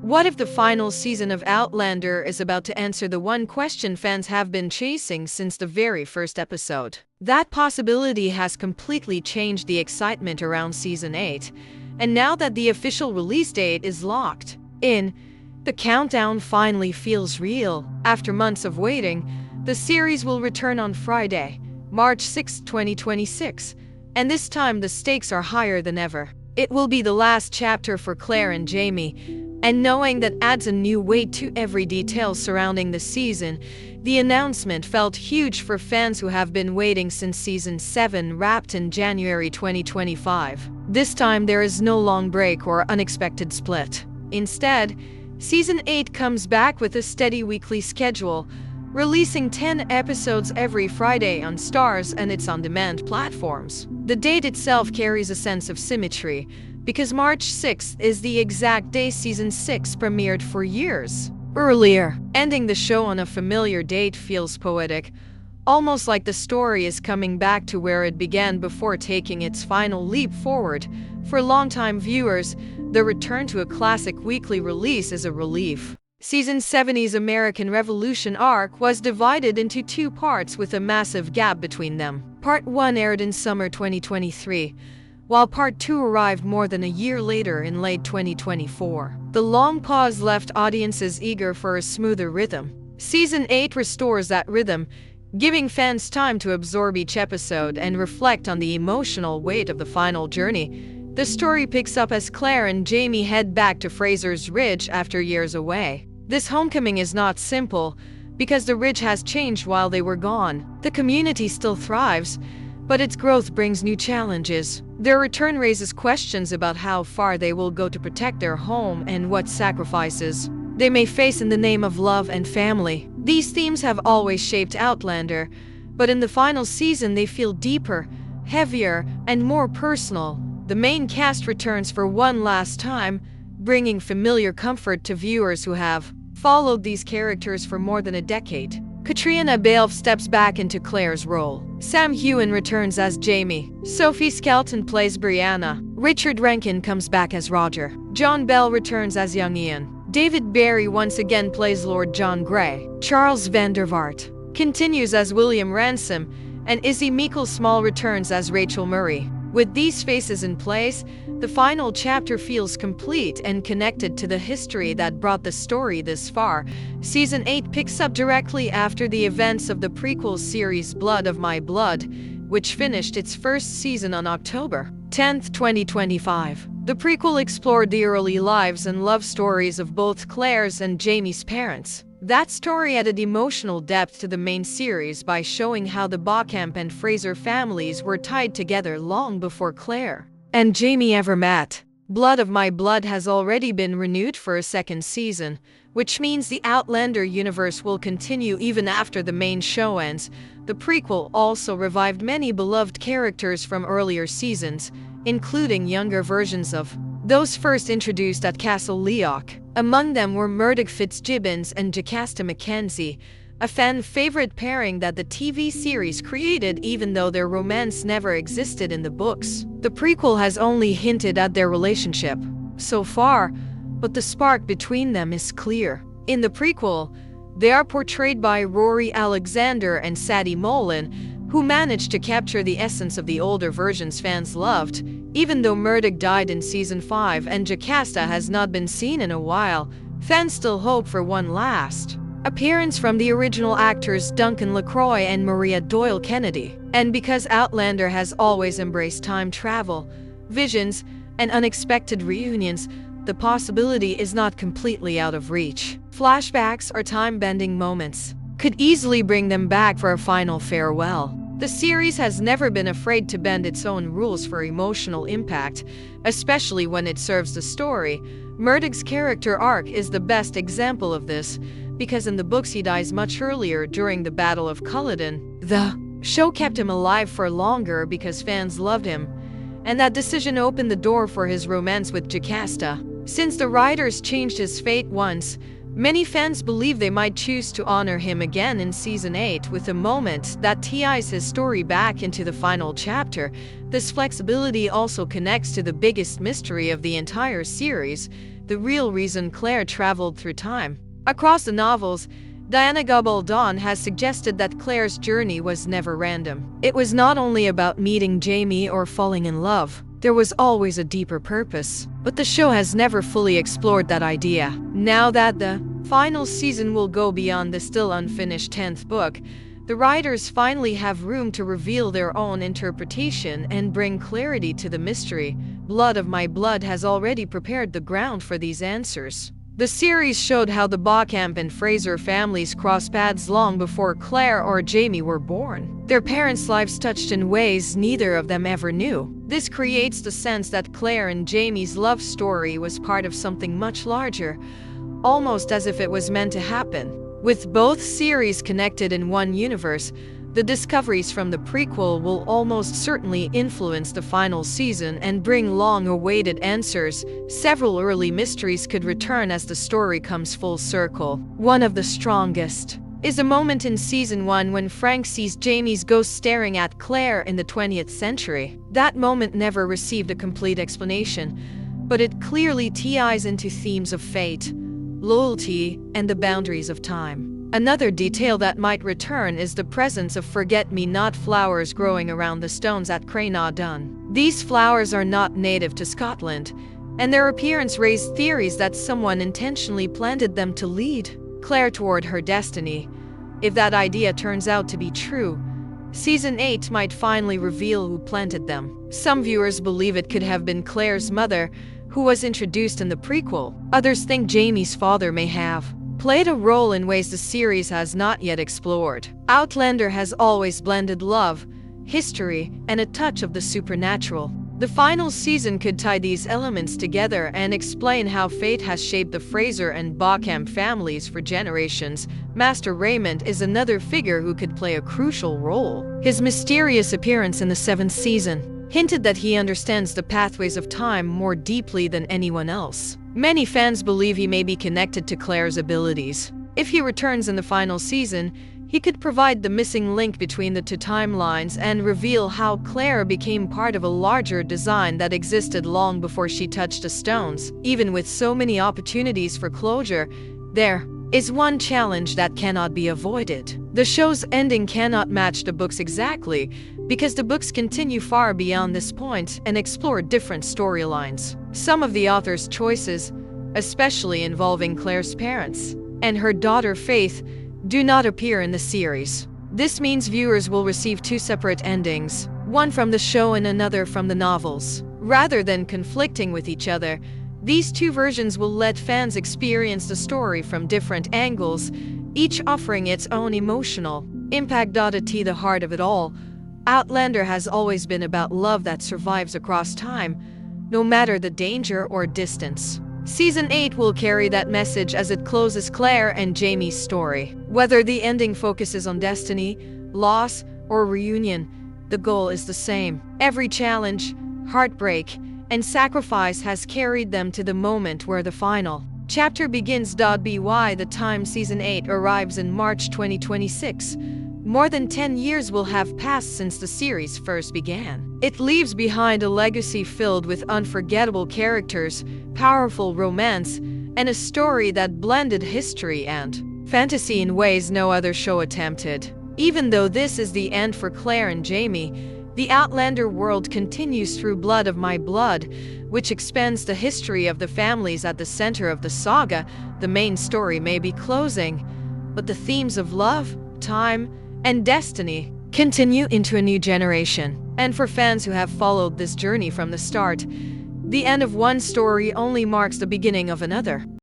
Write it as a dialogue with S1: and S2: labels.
S1: What if the final season of Outlander is about to answer the one question fans have been chasing since the very first episode? That possibility has completely changed the excitement around Season 8, and now that the official release date is locked in, the countdown finally feels real. After months of waiting, the series will return on Friday, March 6, 2026, and this time the stakes are higher than ever. It will be the last chapter for Claire and Jamie, and knowing that adds a new weight to every detail surrounding the season. The announcement felt huge for fans who have been waiting since Season 7 wrapped in January 2025. This time there is no long break or unexpected split. Instead, Season 8 comes back with a steady weekly schedule, releasing 10 episodes every Friday on Starz and its on-demand platforms. The date itself carries a sense of symmetry, because March 6th is the exact day Season 6 premiered 4 years earlier. Ending the show on a familiar date feels poetic, almost like the story is coming back to where it began before taking its final leap forward. For longtime viewers, the return to a classic weekly release is a relief. Season 7's American Revolution arc was divided into 2 parts with a massive gap between them. Part 1 aired in summer 2023, while Part 2 arrived more than a year later in late 2024. The long pause left audiences eager for a smoother rhythm. Season 8 restores that rhythm, giving fans time to absorb each episode and reflect on the emotional weight of the final journey. The story picks up as Claire and Jamie head back to Fraser's Ridge after years away. This homecoming is not simple, because the Ridge has changed while they were gone. The community still thrives, but its growth brings new challenges. Their return raises questions about how far they will go to protect their home and what sacrifices they may face in the name of love and family. These themes have always shaped Outlander, but in the final season they feel deeper, heavier, and more personal. The main cast returns for one last time, bringing familiar comfort to viewers who have followed these characters for more than a decade. Katrina Balfe steps back into Claire's role. Sam Heughan returns as Jamie. Sophie Skelton plays Brianna. Richard Rankin comes back as Roger. John Bell returns as young Ian. David Barry once again plays Lord John Grey. Charles van der Vaart continues as William Ransom, and Izzy Meikle-Small returns as Rachel Murray. With these faces in place, the final chapter feels complete and connected to the history that brought the story this far. Season 8 picks up directly after the events of the prequel series Blood of My Blood, which finished its first season on October 10, 2025. The prequel explored the early lives and love stories of both Claire's and Jamie's parents. That story added emotional depth to the main series by showing how the Beauchamp and Fraser families were tied together long before Claire and Jamie ever met. Blood of My Blood has already been renewed for a second season, which means the Outlander universe will continue even after the main show ends. The prequel also revived many beloved characters from earlier seasons, including younger versions of those first introduced at Castle Leoch. Among them were Murdoch Fitzgibbons and Jocasta Mackenzie, a fan favorite pairing that the TV series created even though their romance never existed in the books. The prequel has only hinted at their relationship so far, but the spark between them is clear. In the prequel, they are portrayed by Rory Alexander and Sadie Mullen, who managed to capture the essence of the older versions fans loved. Even though Murdoch died in Season 5 and Jocasta has not been seen in a while, fans still hope for one last appearance from the original actors Duncan LaCroix and Maria Doyle Kennedy. And because Outlander has always embraced time travel, visions, and unexpected reunions, the possibility is not completely out of reach. Flashbacks or time-bending moments could easily bring them back for a final farewell. The series has never been afraid to bend its own rules for emotional impact, especially when it serves the story. Murdoch's character arc is the best example of this, because in the books he dies much earlier during the Battle of Culloden. The show kept him alive for longer because fans loved him, and that decision opened the door for his romance with Jocasta. Since the writers changed his fate once, many fans believe they might choose to honor him again in Season 8 with a moment that ties his story back into the final chapter. This flexibility also connects to the biggest mystery of the entire series. the real reason Claire traveled through time. Across the novels, Diana Gabaldon has suggested that Claire's journey was never random. It was not only about meeting Jamie or falling in love. There was always a deeper purpose. But the show has never fully explored that idea. Now that the final season will go beyond the still unfinished 10th book, the writers finally have room to reveal their own interpretation and bring clarity to the mystery. Blood of My Blood has already prepared the ground for these answers. The series showed how the Beauchamp and Fraser families crossed paths long before Claire or Jamie were born. Their parents' lives touched in ways neither of them ever knew. This creates the sense that Claire and Jamie's love story was part of something much larger, almost as if it was meant to happen. With both series connected in one universe, the discoveries from the prequel will almost certainly influence the final season and bring long-awaited answers. Several early mysteries could return as the story comes full circle. One of the strongest is a moment in Season 1 when Frank sees Jamie's ghost staring at Claire in the 20th century. That moment never received a complete explanation, but it clearly ties into themes of fate, loyalty, and the boundaries of time. Another detail that might return is the presence of forget-me-not flowers growing around the stones at Cranagh Dun. These flowers are not native to Scotland, and their appearance raised theories that someone intentionally planted them to lead Claire toward her destiny. If that idea turns out to be true, Season 8 might finally reveal who planted them. Some viewers believe it could have been Claire's mother, who was introduced in the prequel. Others think Jamie's father may have played a role in ways the series has not yet explored. Outlander has always blended love, history, and a touch of the supernatural. The final season could tie these elements together and explain how fate has shaped the Fraser and Beauchamp families for generations. Master Raymond is another figure who could play a crucial role. His mysterious appearance in the 7th season hinted that he understands the pathways of time more deeply than anyone else. Many fans believe he may be connected to Claire's abilities. If he returns in the final season, he could provide the missing link between the two timelines and reveal how Claire became part of a larger design that existed long before she touched the stones. Even with so many opportunities for closure, there is one challenge that cannot be avoided. The show's ending cannot match the books exactly, because the books continue far beyond this point and explore different storylines. Some of the author's choices, especially involving Claire's parents and her daughter Faith, do not appear in the series. This means viewers will receive two separate endings, one from the show and another from the novels. Rather than conflicting with each other, these two versions will let fans experience the story from different angles, each offering its own emotional impact. At the heart of it all, Outlander has always been about love that survives across time, no matter the danger or distance. Season 8 will carry that message as it closes Claire and Jamie's story. Whether the ending focuses on destiny, loss, or reunion, the goal is the same. Every challenge, heartbreak, and sacrifice has carried them to the moment where the final chapter begins. By the time Season 8 arrives in March 2026, more than 10 years will have passed since the series first began. It leaves behind a legacy filled with unforgettable characters, powerful romance, and a story that blended history and fantasy in ways no other show attempted. Even though this is the end for Claire and Jamie, the Outlander world continues through Blood of My Blood, which expands the history of the families at the center of the saga. The main story may be closing, but the themes of love, time, and destiny continue into a new generation. And for fans who have followed this journey from the start, the end of one story only marks the beginning of another.